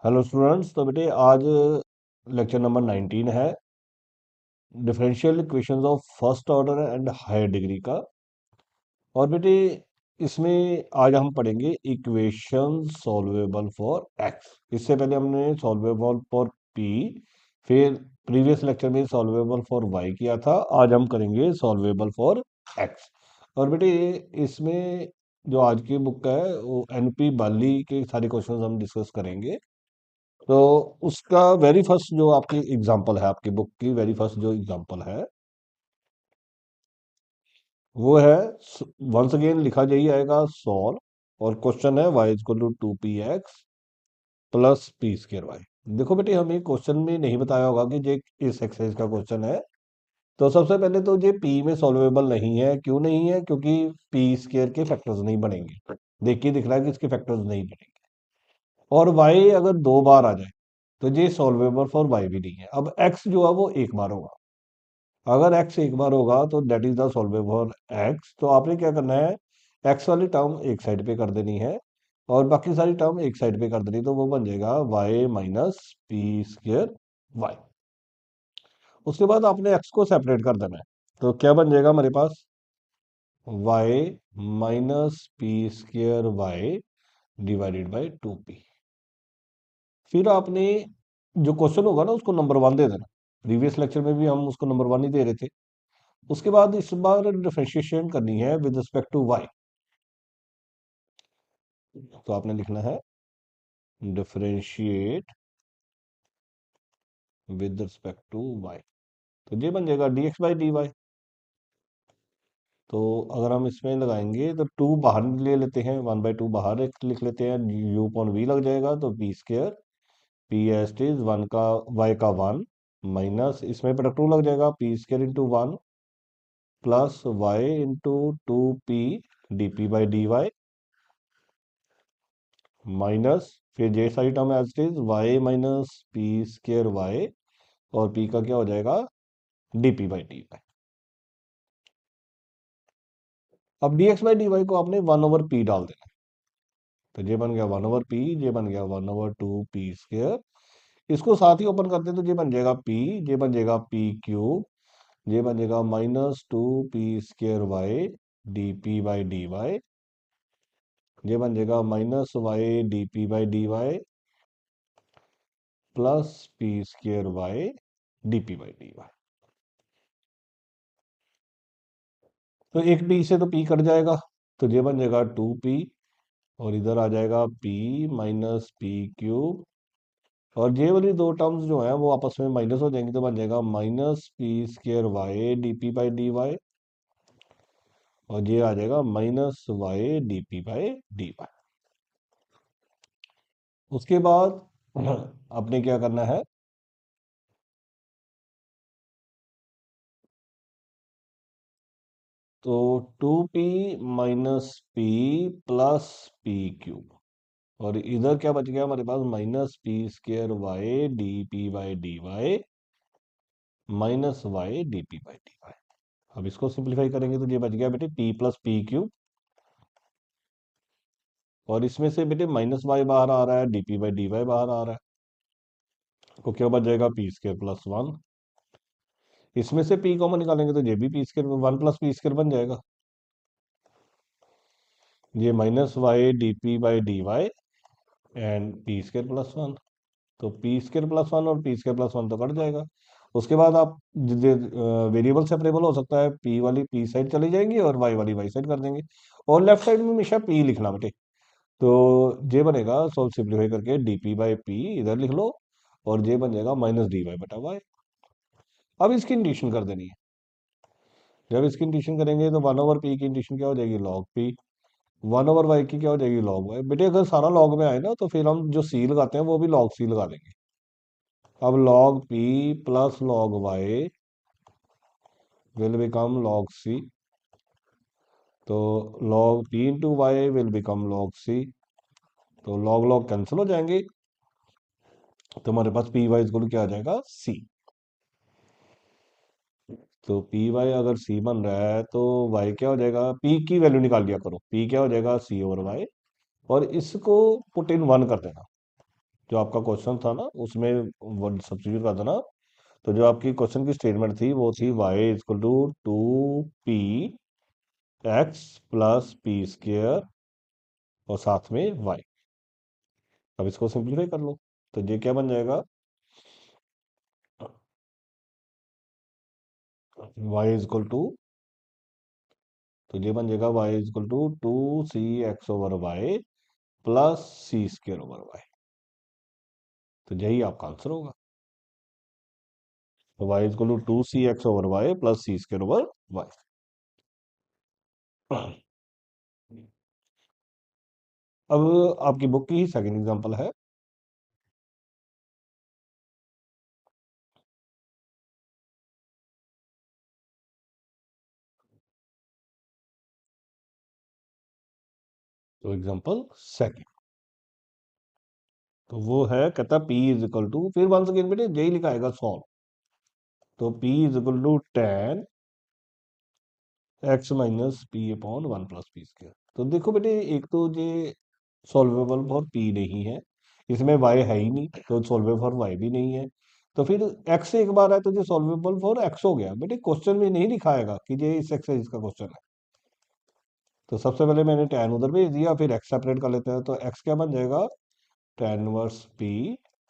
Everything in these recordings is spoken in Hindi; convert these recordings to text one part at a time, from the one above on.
Hello students. तो बेटे आज लेक्चर नंबर 19 है, differential equations of first order and higher degree का। और बेटे इसमें आज हम पढ़ेंगे इक्वेशन सॉल्वेबल फॉर एक्स। इससे पहले हमने सॉल्वेबल फॉर पी, फिर प्रीवियस लेक्चर में सॉल्वेबल फॉर वाई किया था। आज हम करेंगे सॉल्वेबल फॉर एक्स। और बेटे इसमें जो आज की बुक है वो एनपी बाली के सारे क्वेश्चंस हम डिस्कस करेंगे। तो उसका वेरी फर्स्ट जो आपकी एग्जांपल है, आपकी बुक की वेरी फर्स्ट जो एग्जांपल है वो है, वंस अगेन लिखा जाइएगा सॉल्व। और क्वेश्चन है y equal to 2px plus P square Y. देखो बेटे हमें क्वेश्चन में नहीं बताया होगा कि ये इस एक्सरसाइज का क्वेश्चन है। तो सबसे पहले तो ये p में सॉल्वेबल नहीं है। क्यों नहीं है? क्योंकि पी स्क्र के फैक्टर्स नहीं बनेंगे। देखिए दिख रहा है कि इसके फैक्टर्स नहीं बनेंगे। और y अगर दो बार आ जाए तो ये सॉल्वेबल फॉर y भी नहीं है। अब x जो है वो एक बार होगा। अगर x एक बार होगा तो that is the solvable x। तो आपने क्या करना है, x वाली टर्म एक साइड पे कर देनी है और बाकी सारी टर्म एक साइड पे कर देनी। तो वो बन जाएगा y minus P square Y. उसके बाद आपने x को सेपरेट कर देना है। तो क्या बन जाएगा हमारे पास, y minus P square Y divided by 2p। फिर आपने जो क्वेश्चन होगा ना उसको नंबर 1 दे देना। प्रीवियस लेक्चर में भी हम उसको नंबर 1 ही दे रहे थे। उसके बाद इस बार डिफरेंशिएशन करनी है विद रिस्पेक्ट टू y। तो आपने लिखना है differentiate with respect to y। तो ये बन जाएगा dx बाई dy। तो अगर हम इसमें लगाएंगे तो 2 बाहर ले लेते हैं, 1/2 बाहर एक लिख लेते हैं, u अपॉन v लग जाएगा। तो p स्क्र p एस्ट इज 1 का y का 1 माइनस इसमें प्रोडक्ट 2 लग जाएगा, p square into 1 plus y into 2p dp by dy minus फिर ये सारी term as it is y minus P square Y. और p का क्या हो जाएगा, dp बाई dy। अब dx बाई dy को आपने 1/p डाल देना। तो ये बन गया 1/p, ये बन गया 1/2p स्क्र। इसको साथ ही ओपन करते हैं तो ये बन जाएगा p, ये बन जाएगा p क्यूब, ये बन जाएगा minus 2p square Y dp by dy। ये बन जाएगा minus y dp by dy plus p square Y dp by dy। तो एक p से तो p कट जाएगा। तो ये बन जाएगा 2p और इधर आ जाएगा p माइनस पी क्यूब। और ये वाली दो टर्म्स जो है वो आपस में माइनस हो जाएंगी। तो बन जाएगा minus P square Y dp by dy। और ये आ जाएगा minus y dp by dy। उसके बाद आपने क्या करना है, तो 2p minus p plus p cube. और इधर क्या बच गया हमारे पास, minus P square y D P by D Y minus Y D P by D Y. अब इसको सिंप्लीफाई करेंगे तो ये बच गया बेटे p प्लस पी क्यूब। और इसमें से बेटे माइनस वाई बाहर आ रहा है, D P by D Y बाहर आ रहा है। तो क्या बच जाएगा, पी स्क्र प्लस 1। इसमें से p कॉमन निकालेंगे तो ये भी P square 1 plus P square बन जाएगा। ये minus Y D P by D Y and P square plus 1। तो पी स्क्र प्लस 1 और पी स्क्र प्लस 1 तो कट जाएगा। उसके बाद आप वेरिएबल सेपरेबल हो सकता है, पी वाली पी साइड चली जाएंगी और वाई वाली वाई साइड कर देंगे। और लेफ्ट साइड में हमेशा पी लिखना बेटे। तो ये बनेगा, सोल्व सिंप्लीफाई करके डी पी बाई पी इधर लिख लो और ये बन जाएगा माइनस डी वाई बटा वाई। अब इसकी इंटीग्रेशन कर देनी है। जब इसकी इंटीग्रेशन करेंगे तो 1/p की इंटीग्रेशन क्या हो जाएगी, लॉग पी। 1/y की क्या हो जाएगी, लॉग वाई। बेटे अगर सारा लॉग में आए ना तो फिर हम जो सी लगाते हैं वो भी लॉग सी लगा देंगे। अब log p plus log y will become log c। तो log p into Y will become log c। तो log log कैंसिल हो जाएंगे। तो हमारे पास पी वाई इक्वल क्या आ जाएगा, c। तो पी वाई अगर c बन रहा है तो y क्या हो जाएगा, p की वैल्यू निकाल लिया करो, p क्या हो जाएगा c ओवर y। और इसको पुट इन 1 कर देना। जो आपका क्वेश्चन था ना उसमें वो सब्स्टिट्यूट कर देना। तो जो आपकी क्वेश्चन की स्टेटमेंट थी वो थी Y equal to 2p x plus P square और साथ में वाई। अब इसको सिंप्लीफाई कर लो तो ये क्या बन जाएगा, वाई इक्वल टू, तो ये बन जाएगा Y equal to 2c(x/y) plus c² over y। तो यही आपका आंसर होगा। तो y equal to 2c(x/y) plus c²/y। अब आपकी बुक की ही सेकंड एग्जांपल है। तो एग्जांपल सेकंड, तो वो है, कहता p इज इक्वल टू, फिर वंस अगेन बेटे यही लिखा आएगा सॉल्व। तो p is equal to tan x minus P upon 1 plus p²। तो देखो बेटे एक तो ये सॉल्वेबल फॉर p नहीं है, इसमें y है ही नहीं, तो सॉल्वेबल फॉर y भी नहीं है। तो फिर x से एक बार है तो ये सॉल्वेबल फॉर x हो गया। बेटे क्वेश्चन में नहीं लिखाएगा कि ये इस एक्सरसाइज का क्वेश्चन है। तो सबसे पहले मैंने tan उधर भेज दिया, फिर x सेपरेट कर लेते हैं। तो x क्या बन जाएगा, tan inverse p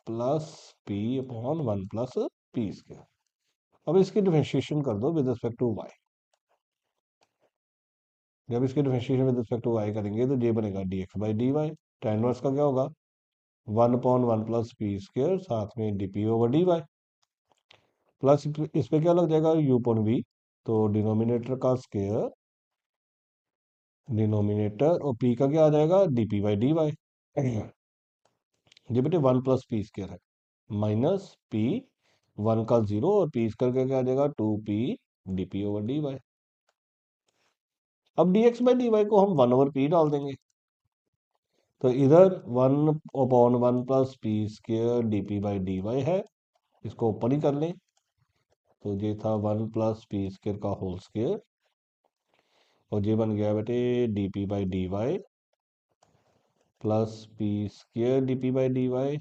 plus p upon 1 plus p²। अब इसकी डिफरेंशिएशन कर दो विद रिस्पेक्ट टू y। जब इसकी differentiation with respect to y करेंगे तो ये बनेगा dx/dy। tan इनवर्स का क्या होगा, 1/1 प्लस p² साथ में dp/dy प्लस इस पे क्या लग जाएगा u/v। तो डिनोमिनेटर का स्क्वायर डिनोमिनेटर और p का क्या आ जाएगा dp/dy। ये बेटे 1 प्लस p² है माइनस p, 1 का 0 और p² का क्या आ जाएगा 2p dp/dy। अब dx/dy को हम 1/p डाल देंगे। तो इधर 1/1 प्लस p² dp/dy है, इसको ऊपर ही कर लें। तो ये था 1 प्लस p² का होल स्क्वायर और ये बन गया बेटे dp/dy प्लस p² dp/dy,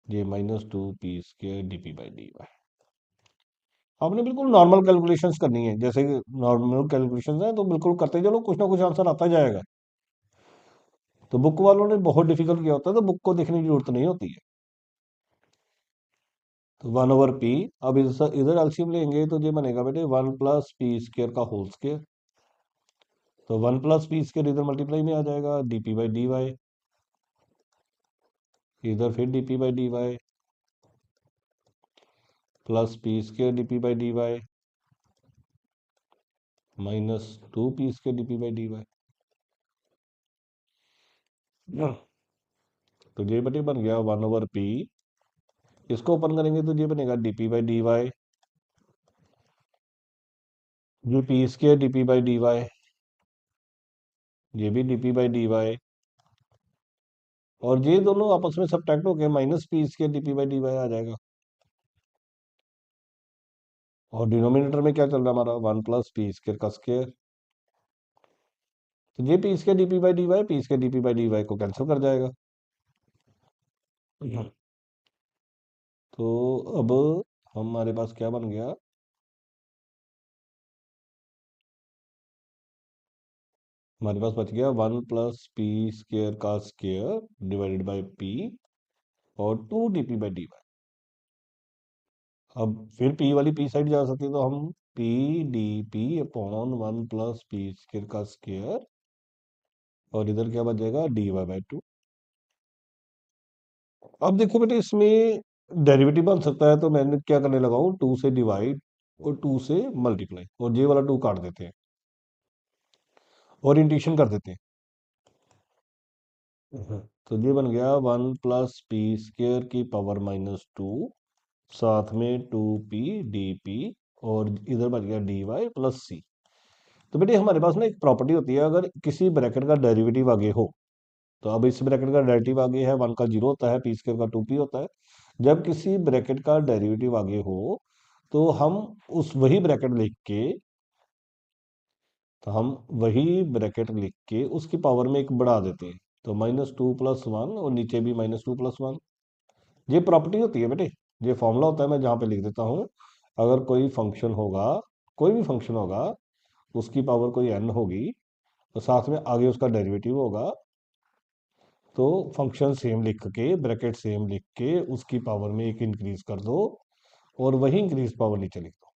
ये माइनस 2p² dp/dy। आपने बिल्कुल नॉर्मल कैलकुलेशंस करनी है, जैसे नॉर्मल कैलकुलेशंस है तो बिल्कुल करते चलो, कुछ ना कुछ आंसर आता जाएगा। तो बुक वालों ने बहुत डिफिकल्ट किया होता है, तो बुक को देखने की जरूरत नहीं होती है। तो 1/p, अब इधर एलसीएम लेंगे तो ये बनेगा बेटे 1 प्लस p² का होल स्क्वायर। तो 1 प्लस p² इधर मल्टीप्लाई में आ जाएगा dp/dy, इधर फिर dp/dy plus p² dp/dy minus 2p² dp/dy। तो ये बेटे बन गया 1/p, इसको ओपन करेंगे तो ये बनेगा dp/dy, ये p² dp/dy, ये भी dp/dy और ये दोनों आपस में सब्ट्रैक्ट होकर माइनस p² dp/dy आ जाएगा। और डिनोमिनेटर में क्या चल रहा है हमारा 1 प्लस p² का स्क्वायर। तो ये p² dp/dy p² dp/dy को कैंसिल कर जाएगा। तो अब हमारे पास क्या बन गया, हमारे पास बच गया 1 प्लस p² का स्क्वायर डिवाइडेड बाय p और 2 dp/dy। अब फिर p वाली p साइड जा सकती है तो हम p dp/(1 प्लस p² का स्क्वायर और इधर क्या बच जाएगा dy/2। अब देखो बेटे इसमें डेरिवेटिव बन सकता है, तो मैंने क्या करने लगा हूं, 2 से डिवाइड और 2 से मल्टीप्लाई और ये वाला 2 काट देते हैं, ओरिएंटेशन कर देते हैं। तो ये बन गया 1 प्लस p² की पावर -2 साथ में 2p dp और इधर बच गया dy प्लस c। तो बेटे हमारे पास ना एक प्रॉपर्टी होती है, अगर किसी ब्रैकेट का डेरिवेटिव आगे हो, तो अब इस ब्रैकेट का डेरिवेटिव आगे है 1 का 0 होता है, p² का 2p होता है। जब किसी ब्रैकेट का डेरिवेटिव आगे हो तो हम उस वही ब्रैकेट लिख के, तो हम वही ब्रैकेट लिख के उसकी पावर में एक बढ़ा देते हैं। तो -2 + 1 और नीचे भी -2 + 1। ये प्रॉपर्टी होती है बेटे, ये फॉर्मूला होता है, मैं जहाँ पे लिख देता हूँ। अगर कोई फंक्शन होगा, कोई भी फंक्शन होगा, उसकी पावर कोई n होगी, तो साथ में आगे उसका डेरिवेटिव होगा, तो फंक्शन सेम लिख के, ब्रैकेट सेम लिख के, उसकी पावर में एक इंक्रीज कर दो और वही इंक्रीज पावर नीचे लिख दो।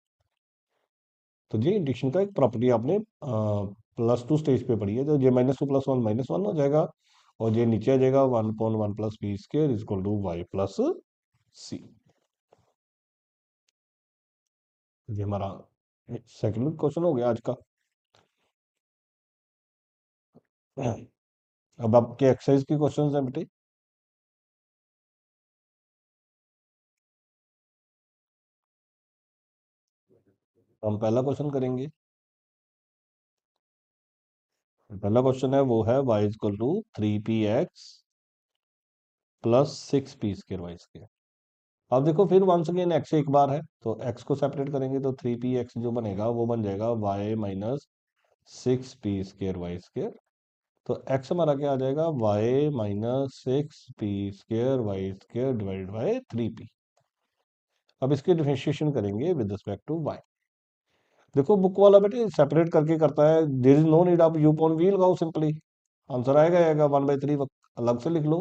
तो ये इंडक्शन का एक प्रॉपर्टी आपने +2 स्टेज पे पढ़ी है। तो ये -2 + 1 -1 हो जाएगा, और ये नीचे आ जाएगा 1/1 + b² = y + c। ये हमारा सेकंड क्वेश्चन हो गया आज का। अब आपके एक्सरसाइज के क्वेश्चंस हैं बेटे। हम पहला क्वेश्चन करेंगे। पहला क्वेश्चन है वो है y = 3px + 6p²y²। अब देखो फिर वंस अगेन x एक बार है, तो x को सेपरेट करेंगे तो 3px जो बनेगा वो बन जाएगा y - 6p²y²। तो x हमारा क्या आ जाएगा, y - 6p²y² divided by 3p। अब इसके डिफरेंशिएशन करेंगे विद रिस्पेक्ट टू y। देखो बुक वाला बेटे सेपरेट करके करता है, देयर इज नो नीड, आप यू पॉन वी लगाओ, सिंपली आंसर आएगा 1/3 अलग से लिख लो।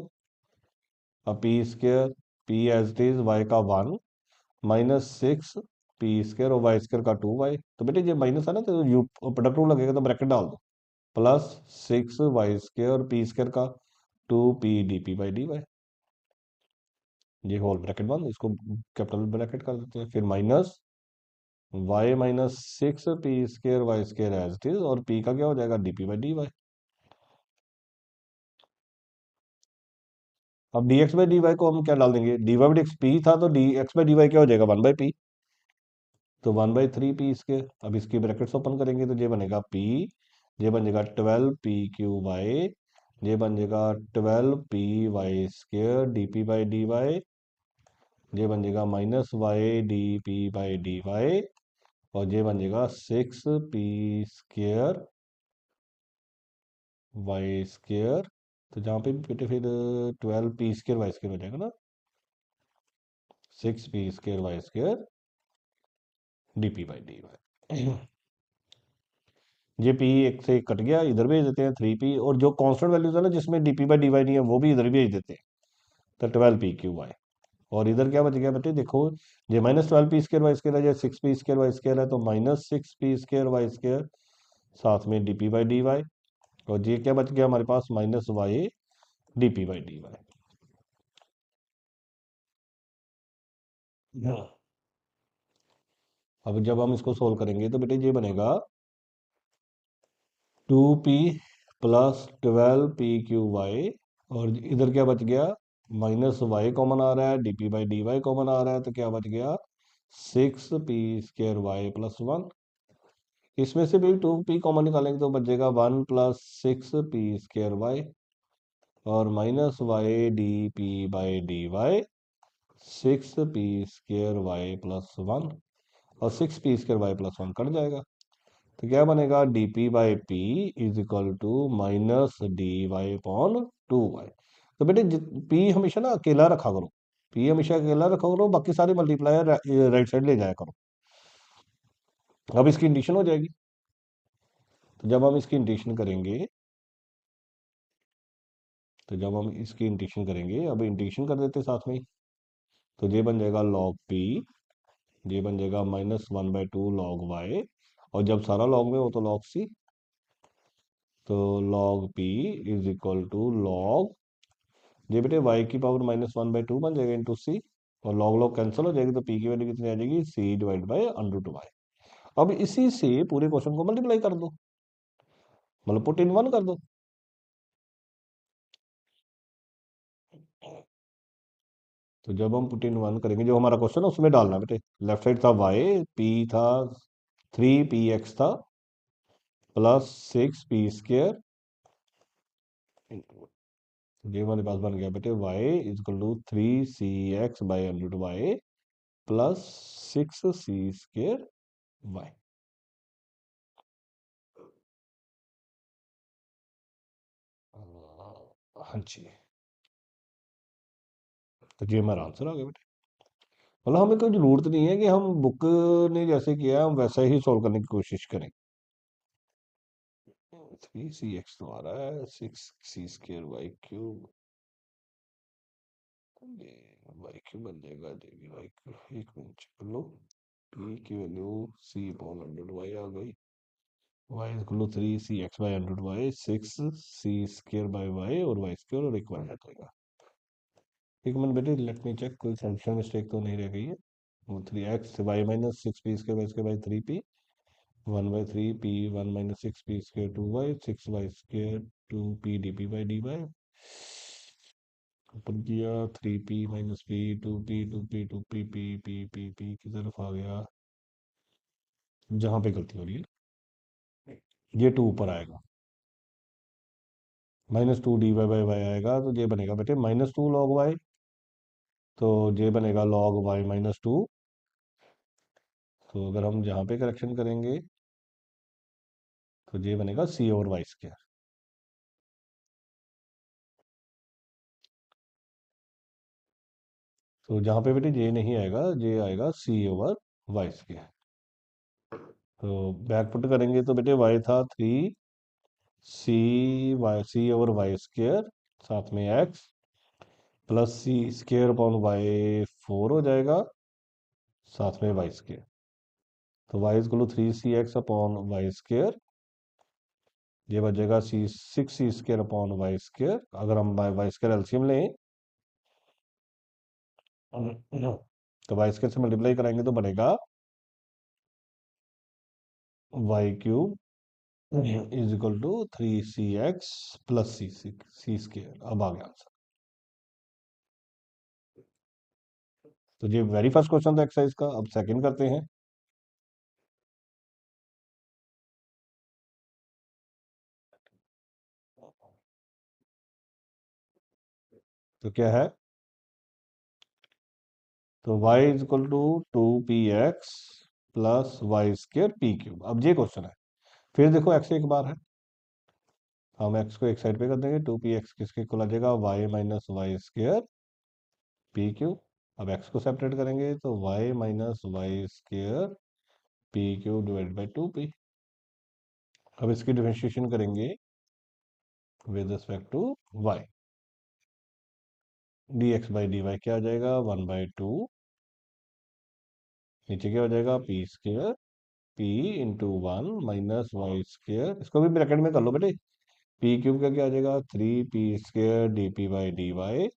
अब p², p as it is, y का 1 -6p² और y² का 2y। तो बेटे ये माइनस है ना, तो यू प्रोडक्ट रूल लगेगा, तो ब्रैकेट डाल दो, +6y² और p² का 2p dp/dy। ये होल ब्रैकेट बंद, इसको कैपिटल ब्रैकेट कर देते हैं। फिर minus y - 6p² as it is, और p का क्या हो जाएगा, dp/dy। अब dx/dy को हम क्या डाल देंगे, dy/dx p था, तो dx/dy क्या हो जाएगा, 1/p। तो 1/3p²। अब इसकी ब्रैकेट्स ओपन करेंगे तो ये बनेगा p, ये बन जाएगा 12pqy, ये बन जाएगा 12py² dp/dy, ये बन जाएगा -y dp/dy, और ये बन जाएगा 6p²y²। तो जहाँ पे भी बेटे फिर 12p²y² हो जाएगा ना, 6p²y² dp/dy। ये पी एक से एक कट गया, इधर भेज देते हैं 3p, और जो कांस्टेंट वैल्यूज है ना जिसमें dp/dy नहीं है, वो भी इधर भेज देते हैं, तो 12pqy। और इधर क्या बच गया बेटे, देखो ये -12p²y² है, या 6p²y² है, तो -6p²y², साथ में dp/dy, और ये क्या बच गया हमारे पास, -y dp/dy। अब जब हम इसको सोल्व करेंगे तो बेटे ये बनेगा 2p + 12pqy, और इधर क्या बच गया, -y कॉमन आ रहा है, dp/dy कॉमन आ रहा है, तो क्या बच गया, 6p² y + 1। इसमें से भी 2p कॉमन निकालेंगे तो बचेगा 1 + 6p²y, और -y dp/dy 6p² y + 1, और 6p² y + 1 कट जाएगा, तो क्या बनेगा, dp/p = -dy/2y। तो बेटे p हमेशा ना अकेला रखा करो, p हमेशा अकेला रखा करो, बाकी सारे मल्टीप्लायर राइट साइड ले जाया करो। अब इसकी इंडिशन हो जाएगी, तो जब हम इसकी इंडिशन करेंगे, अब इंडिशन कर देते साथ में ही, तो ये बन जाएगा log p, ये बन जाएगा -1/2 log y, और जब सारा log में हो तो log c, तो log p log, ये बेटे y की पावर -1/2 बन जाएगा इंटू c, और log log कैंसिल हो जाएगी, तो p की वैल्यू कितनी आ जाएगी, c /√y। अब इसी से पूरे क्वेश्चन को मल्टीप्लाई कर दो, मतलब पुट इन 1 कर दो। तो जब हम पुट इन 1 करेंगे, जो हमारा क्वेश्चन है उसमें डालना बेटे, लेफ्ट साइड था y, p था 3px था +6p², ये हमारे पास बन गया बेटे y = 3cx/√y +6c²y। हाँ जी। तो ये हमारा आंसर आ गया बेटे। मतलब हमें कोई जरूरत नहीं है कि हम बुक ने जैसे किया हम वैसा ही सॉल्व करने की कोशिश करें। 3cx तो आ रहा है, 6c² वाई क्यूब, ये वाई क्यूब बन जाएगा, देगी वाई क्यूब। एक मिनट चेक लो, पी की वैल्यू c अपॉन 100 y आ गई। y is equal to 3cx by 100 y, 6c² by y और y² और एक 1 जाएगा। एक मिनट बेटे, लेट मी चेक, कोई सेंक्शन मिस्टेक तो नहीं रह गई है। वो 3x y minus 6p² 1/3 p 1 - 6p² 2y 6y² 2p dp/dy ऊपर किया 3p - p 2p 2p 2p p p p p की तरफ आ गया, जहां पे गलती हो रही है ये 2 ऊपर आएगा, -2 dy/y आएगा, तो ये बनेगा बेटे -2 log y, तो ये बनेगा log y -2। तो अगर हम यहाँ पे करेक्शन करेंगे तो ये बनेगा c ओवर y²। तो जहाँ पे बेटे ये नहीं आएगा, ये आएगा c ओवर y²। तो बैक पुट करेंगे तो बेटे y था 3c ओवर y², साथ में x plus c² upon y 4 हो जाएगा, साथ में y²। तो y is equal to 3cx upon y², ये बचेगा 6c² अपॉन y²। अगर हम y² एलसीएम लें तो y² से मल्टीप्लाई कराएंगे तो बनेगा y³ is equal to 3cx plus c²। अब आ गया आंसर। तो ये वेरी फर्स्ट क्वेश्चन था एक्सरसाइज का। अब सेकंड करते हैं। तो क्या है, तो y is equal to 2px plus y² p³। अब ये क्वेश्चन है, फिर देखो x एक बार है, हम x को एक साइड पे कर देंगे, 2px किसके इक्वल आ जाएगा, y माइनस y² p³। अब x को सेपरेट करेंगे तो y minus y² p³ divide by 2p। अब इसकी डिफरेंशिएशन करेंगे with respect to y, dx by dy क्या आ जाएगा, 1/2, नीचे क्या हो जाएगा p², p इंटू 1 - y²। इसको भी ब्रैकेट में कर लो बेटे, p³ का क्या आ जाएगा, 3p² dp/dy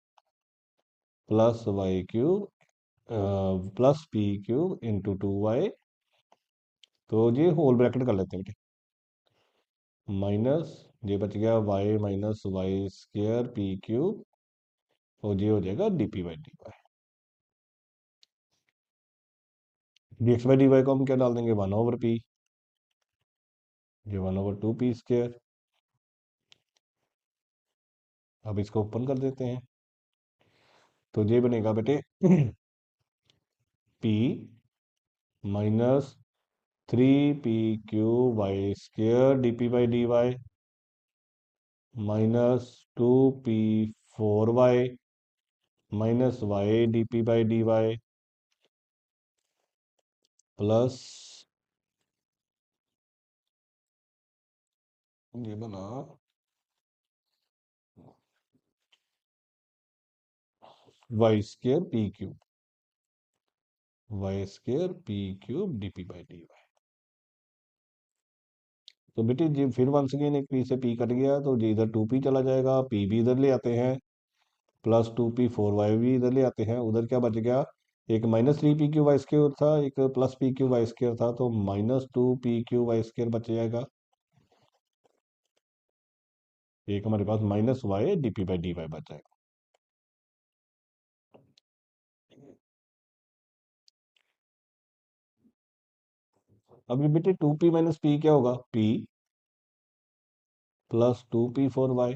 plus y³ plus p³ into 2y। तो ये होल ब्रैकेट कर लेते हैं बेटे, माइनस ये बच गया y माइनस y² p³ और ये हो जाएगा dp/dy। dx/dy को हम क्या डाल देंगे, 1/p, ये 1/2p²। अब इसको ओपन कर देते हैं तो ये बनेगा बेटे p minus 3p³ y² dp/dy -2p4y y dp/dy plus ये बना y² dp/dy। तो बेटे जी फिर वंस अगेन एक p से p कट गया, तो जी इधर 2p चला जाएगा, p भी इधर ले आते हैं, प्लस 2p4y भी इधर ले आते हैं, उधर क्या बच गया, एक -3p³ था, एक प्लस p³ था, तो -2p³ बच जाएगा, एक हमारे पास -y dp/dy बच जाएगा। अब ये बेटे 2p - p क्या होगा, p प्लस 2p4y,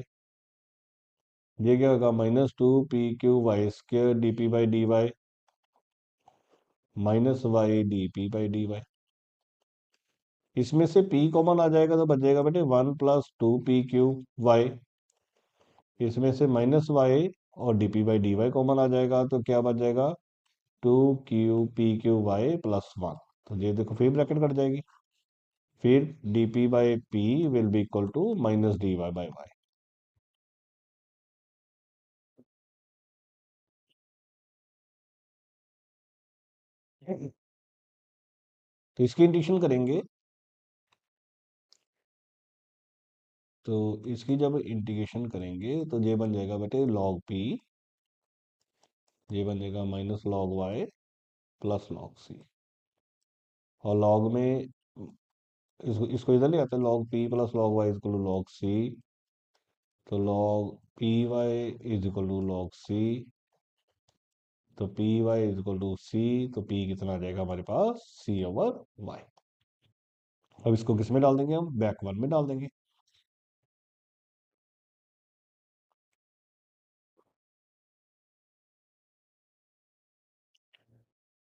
ये क्या होगा, -2p³ dp/dy -y dp/dy। इसमें से p कॉमन आ जाएगा तो बच जाएगा बेटे 1 + 2p³ y। इसमें से माइनस वाई और d P by D y common आ जाएगा, तो क्या बच जाएगा, 2 Q p Q y plus 1। तो ये देखो फिर ब्रैकेट कट जाएगी, फिर d P by P will be equal to minus d Y by y. तो इसकी इंटीग्रेशन करेंगे, तो इसकी जब इंटीग्रेशन करेंगे तो ये बन जाएगा बेटे लॉग पी, ये बन जाएगा minus log y plus log C. और लॉग में इसको इधर ले आते हैं, log p plus log y is equal to log C. तो log p y is equal to log C, तो p y is equal to C. तो पी कितना आ जाएगा हमारे पास, सी ओवर वाई। अब इसको किस में डाल देंगे, हम बैक वन में डाल देंगे।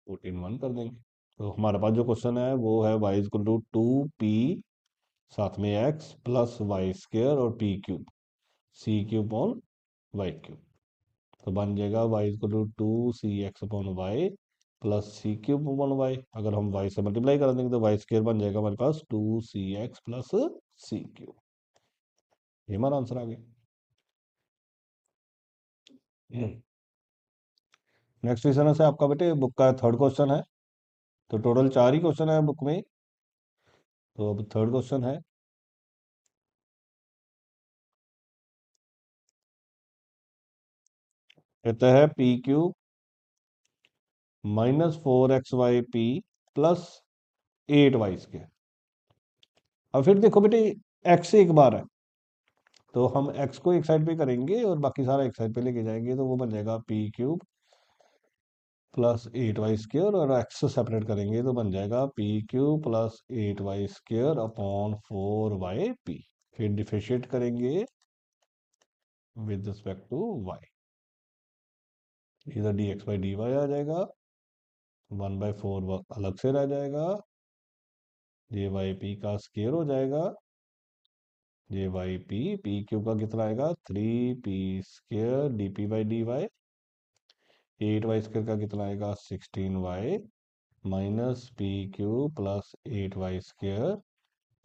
14 1 कर देंगे। तो हमारे पास जो क्वेश्चन है वो है y is equal to 2p, साथ में x प्लस वाई स्क्र और p cube, C cube upon Y cube. तो बन जाएगा y is equal to 2 cx upon Y plus C cube upon Y. अगर हम y से मल्टीप्लाई कर देंगे तो वाई स्क्र बन जाएगा हमारे पास 2 cx प्लस सी क्यूब। ये हमारा आंसर आ गया। नेक्स्ट क्वेश्चन है आपका बेटे, बुक का थर्ड क्वेश्चन है। तो टोटल 4 ही क्वेश्चन है बुक में। तो अब थर्ड क्वेश्चन है, कहता है P cube -4xy p plus 8y square. अब फिर देखो बेटे, x एक बार है, तो हम x को एक साइड पे करेंगे और बाकी सारा एक साइड पे लेके जाएंगे, तो वो बन जाएगा p cube plus 8y square. और x सेपरेट करेंगे तो बन जाएगा p cube plus 8y square upon 4y p। फिर डिफरेंशिएट करेंगे विद रिस्पेक्ट टू y, इधर d x by D y आ जाएगा, 1/4 अलग से रह जाएगा, ये वाई पी का स्केयर हो जाएगा, ये वाई पी, पी क्यू का कितना आएगा 3p² D P by D Y, 8y square का कितना आएगा 16y minus P Q plus 8y square,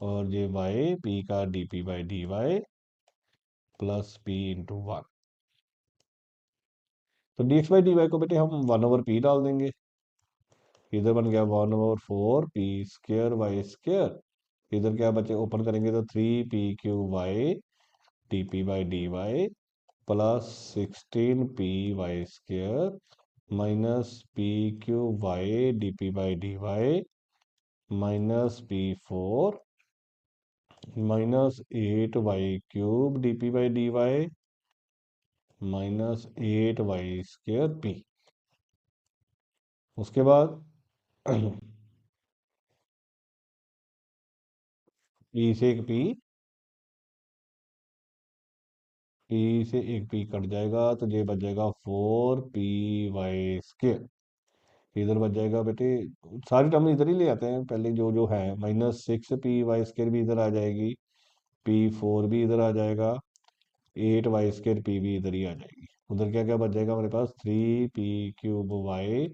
और ये वाई पी का D P by D Y plus P into 1। तो D x by D Y को बेटे हम 1/p डाल देंगे, इधर बन गया 1/4 p² वाई स्क्र। इधर क्या बचे, ओपन करेंगे तो 3p³ D P by D Y plus 16p y square minus p³ D P by D Y minus p4 minus 8y³ D P by D Y minus 8y² p। उसके बाद ई से एक p, पी से एक पी कट जाएगा तो ये बच जाएगा 4p y स्क्र। इधर बच जाएगा बेटे, सारी टर्म इधर ही ले आते हैं पहले, जो जो है -6p y स्क्र भी इधर आ जाएगी, p4 भी इधर आ जाएगा, 8y² p भी इधर ही आ जाएगी। उधर क्या क्या बच जाएगा हमारे पास, 3p³ y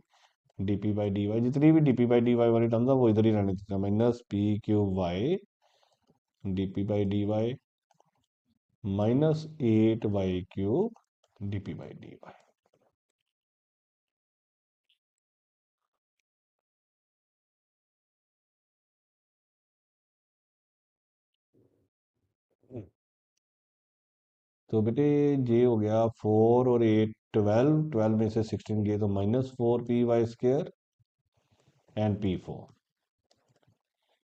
D P by D Y, जितनी भी D P by D Y वाली टर्म था वो इधर ही रहने देता, -p³ y D P by D Y minus 8y³ D P by D Y. तो बेटे ये हो गया 4 और 8 12, 12 में से 16 गए तो -4p y square and p4।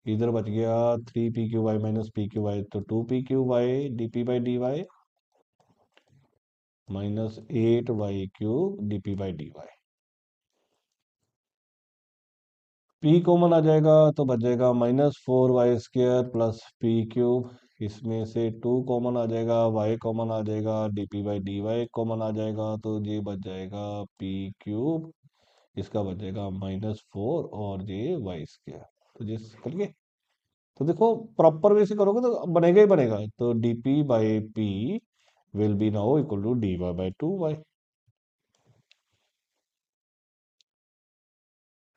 इधर बच गया 3p³ माइनस p³ तो 2p³ d P by D Y minus 8y³ D P by D y. p common आ जाएगा तो बच जाएगा -4y² प्लस p³। इसमें से 2 कॉमन आ जाएगा, y कॉमन आ जाएगा, d P by D y common आ जाएगा, तो ये बच जाएगा p³, इसका बच जाएगा -4 और ये y²। तो ये कर गए। तो देखो प्रॉपर वे से करोगे तो बनेगा ही बनेगा। तो D P by P will be now equal to D Y by two Y.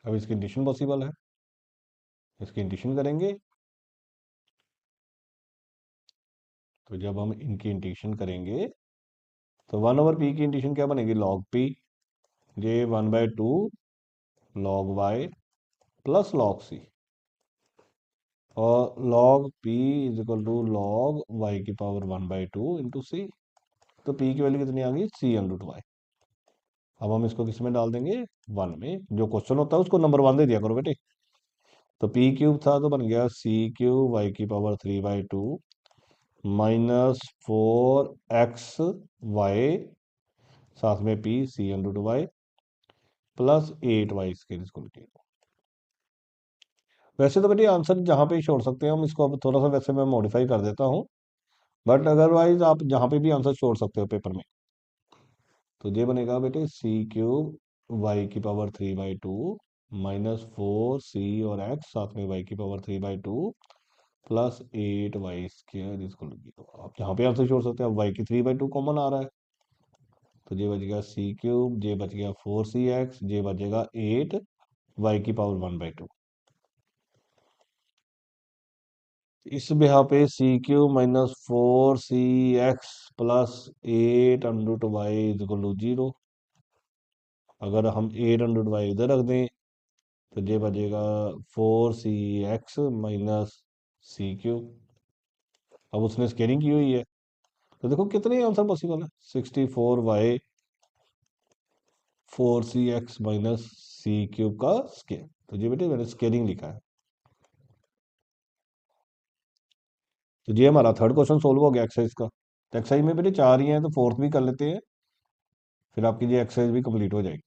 अब इसकी इंटीग्रेशन पॉसिबल है, इसकी इंटीग्रेशन करेंगे तो जब हम इनकी इंटीग्रेशन करेंगे तो 1/p की इंटीग्रेशन क्या बनेगी, log p, जे 1/2 log y plus log c, और log p is equal to log y की पावर 1/2 इंटू सी। तो p की वैल्यू कितनी आ गई, c/y। अब हम इसको किस में डाल देंगे, 1 में। जो क्वेश्चन होता है उसको नंबर 1 दे दिया करो बेटे। तो p³ था तो बन गया c³ y की पावर 3/2 माइनस 4xy, साथ में p c/y प्लस 8y²। वैसे तो बेटे आंसर जहाँ पे ही छोड़ सकते हैं हम इसको, अब थोड़ा सा वैसे मैं मॉडिफाई कर देता हूँ, बट अदरवाइज आप जहाँ पे भी आंसर छोड़ सकते हो पेपर में। तो ये बनेगा बेटे c³ y की पावर 3/2 माइनस 4c और x, साथ में y की पावर 3/2 प्लस 8y² इसको लगी। आप जहाँ पे आंसर छोड़ सकते हैं, अब y की 3/2 कॉमन आ रहा है, तो ये बचेगा c³, ये बच गया 4cx, ये बचेगा 8y की पावर 1/2। इस यहाँ पे c³ माइनस 4cx plus 8√y is equal to 0। अगर हम 8√y इधर रख दें तो ये बचेगा 4cx माइनस c³। अब उसने स्केलिंग की हुई है तो देखो कितने आंसर पॉसिबल है, 64y 4cx माइनस c³ का स्केल। तो ये बेटे मैंने स्केलिंग लिखा है। तो ये हमारा थर्ड क्वेश्चन सोल्व हो गया एक्सरसाइज का। तो एक्सरसाइज में बेटे 4 ही हैं तो फोर्थ भी कर लेते हैं, फिर आपकी ये एक्सरसाइज भी कंप्लीट हो जाएगी।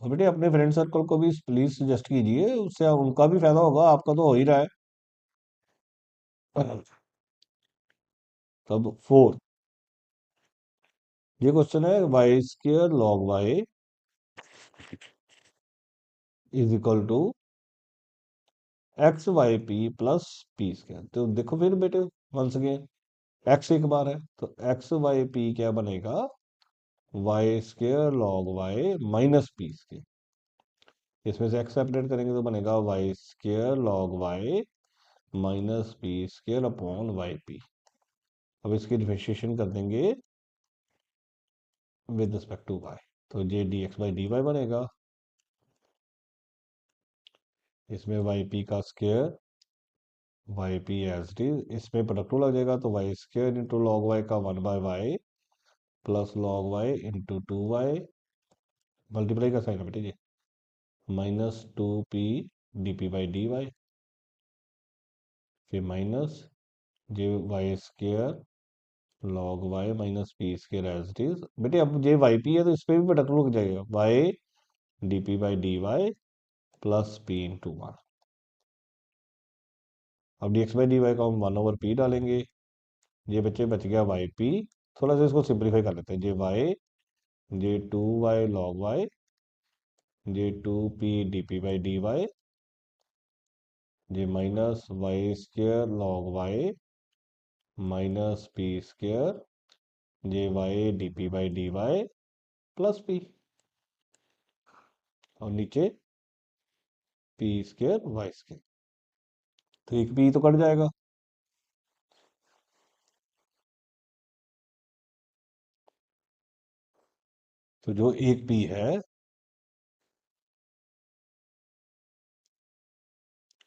और बेटे अपने फ्रेंड सर्कल को भी प्लीज सजेस्ट कीजिए, उससे उनका भी फायदा होगा, आपका तो हो ही रहा है। तब फोर्थ, ये क्वेश्चन है y² log y is equal to XYP plus p²। तो देखो फिर बेटे वंस अगेन x एक बार है तो XYP क्या बनेगा, y² log y minus p²। इसमें से x सेपरेट करेंगे तो बनेगा y² log y minus p² upon yp। अब इसकी डिफरेंशिएशन कर देंगे विद रिस्पेक्ट टू y, तो ये dx/dy बनेगा। इसमें yp का square yp as it is, इसमें प्रोडक्ट लग जाएगा तो y² इंटू लॉग y का 1/y plus log y into 2y, multiply का साइन है बेटे जी, माइनस 2p dp/dy, फिर माइनस जे y² log y minus p² as it is. बेटे अब ये yp है तो इस पे भी प्रोडक्ट लग जाएगा, y dp/dy plus p into 1। अब dx/dy का हम 1/p डालेंगे, ये बच्चे बच गया yp। थोड़ा सा इसको सिंप्लीफाई कर लेते हैं, जे 2y log y, जे 2p dp/dy, जे minus y² log y minus p², जे y dp/dy प्लस p, और नीचे p² y²। तो एक p तो कट जाएगा, तो जो एक p है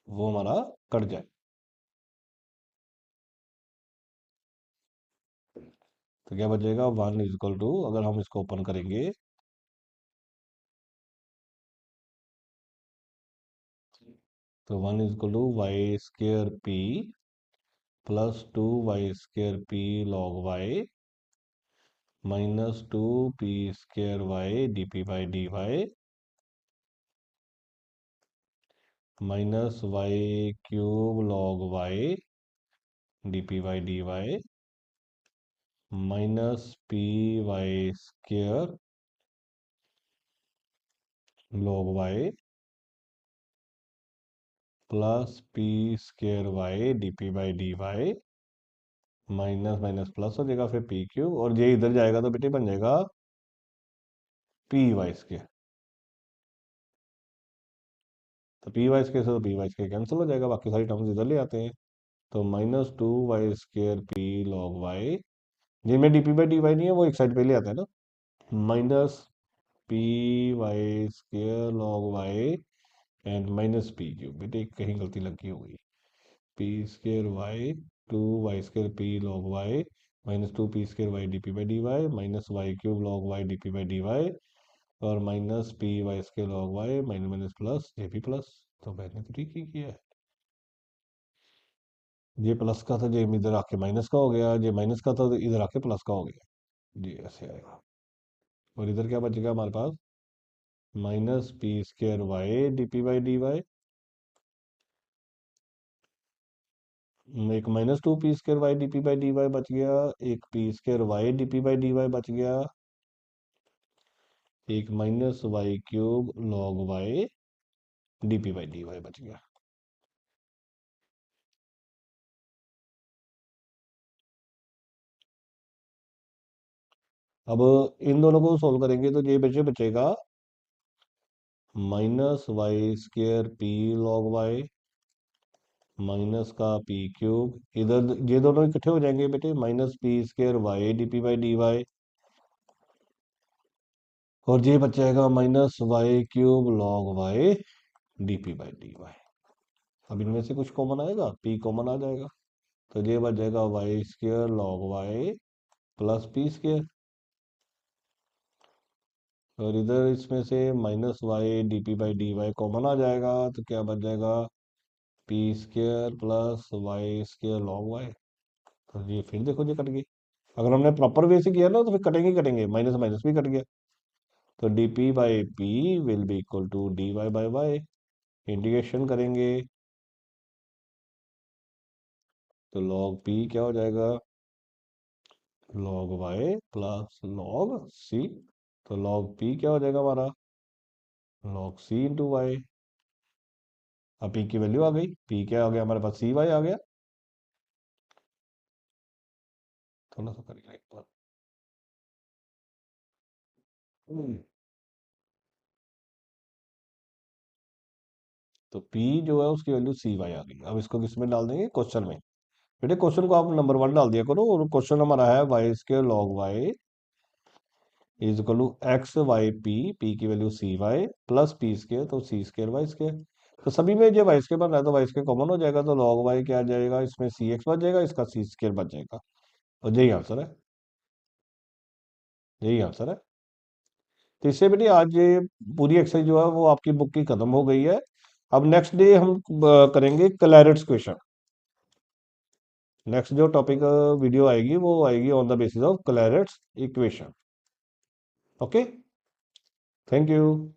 वो हमारा कट जाए। तो क्या बचेगा, 1 इज इक्वल टू, अगर हम इसको ओपन करेंगे तो 1 is equal to y² p plus 2y² p log y minus 2p² y dp/dy minus y³ log y dp/dy minus py² log y plus P square Y D P by D Y minus minus plus हो जाएगा, फिर पी क्यू, और ये इधर जाएगा तो बेटे बन जाएगा पी वाई स्केयर। तो पी वाई स्केयर से तो पी वाई स्केयर कैंसिल हो जाएगा, बाकी सारी टर्म्स इधर ले आते हैं। तो -2 y² पी लॉग वाई, जिनमें D P by D Y नहीं है वो एक साइड पे ले आता है ना, minus p y square log y and minus P Q. बेटे कहीं गलती लगी होगी, p square y 2 y² P log y -2 p² y D P by D Y minus y³ log y D P by D Y और minus p y² log y minus minus plus जे पी प्लस। तो मैंने तो ठीक ही किया है, ये प्लस का था, जे इधर आके माइनस का हो गया, जे माइनस का था तो इधर आके प्लस का हो गया, जी ऐसे आएगा। और इधर क्या बचेगा हमारे पास, -p² y D P by D Y, एक -2 p² y D P by D Y बच गया, एक p² y D P by D Y बच गया, एक -y³ log y D P by D Y बच गया। अब इन दोनों को सोल्व करेंगे तो ये बचेगा -y² P log y minus का p³ इधर ये दोनों इकट्ठे हो जाएंगे बेटे, -p² y D P by D Y और ये बच जाएगा -y³ log y D P by D Y. अब इनमें से कुछ कॉमन आएगा, p कॉमन आ जाएगा, तो ये बच जाएगा y² log y plus p², और इधर इसमें से -y D P by D y common आ जाएगा, तो क्या बच जाएगा p² plus y² log y। तो ये फिर देखो ये कट गई, अगर हमने प्रॉपर वे से किया ना तो फिर कटेंगे ही कटेंगे, माइनस माइनस भी कट गया। तो D P by P will be equal to D Y by Y, integration करेंगे तो log p क्या हो जाएगा, log y plus log c। तो log p क्या हो जाएगा हमारा, log c इंटू वाई। अब p की वैल्यू आ गई, p क्या आ गया हमारे पास, cy आ गया। थोड़ा सा करिए एक बार। तो p जो है उसकी वैल्यू cy आ गई। अब इसको किस में डाल देंगे, क्वेश्चन में। बेटे क्वेश्चन को आप नंबर 1 डाल दिया करो, और क्वेश्चन हमारा है y² log y is equal to X Y P, P की value C Y plus p², तो c²y²। तो सभी में जब y² बन रहा है तो y² कॉमन हो जाएगा, तो log y क्या आ जाएगा, इसमें cx बच जाएगा, इसका c² बच जाएगा, और यही आंसर है, यही आंसर है। तो इससे बेटे आज ये पूरी एक्सरसाइज जो है वो आपकी बुक की खत्म हो गई है। अब नेक्स्ट डे हम करेंगे क्लैरेट्स क्वेश्चन। नेक्स्ट जो टॉपिक वीडियो आएगी वो आएगी on the basis of Clairaut's equation. Okay, thank you.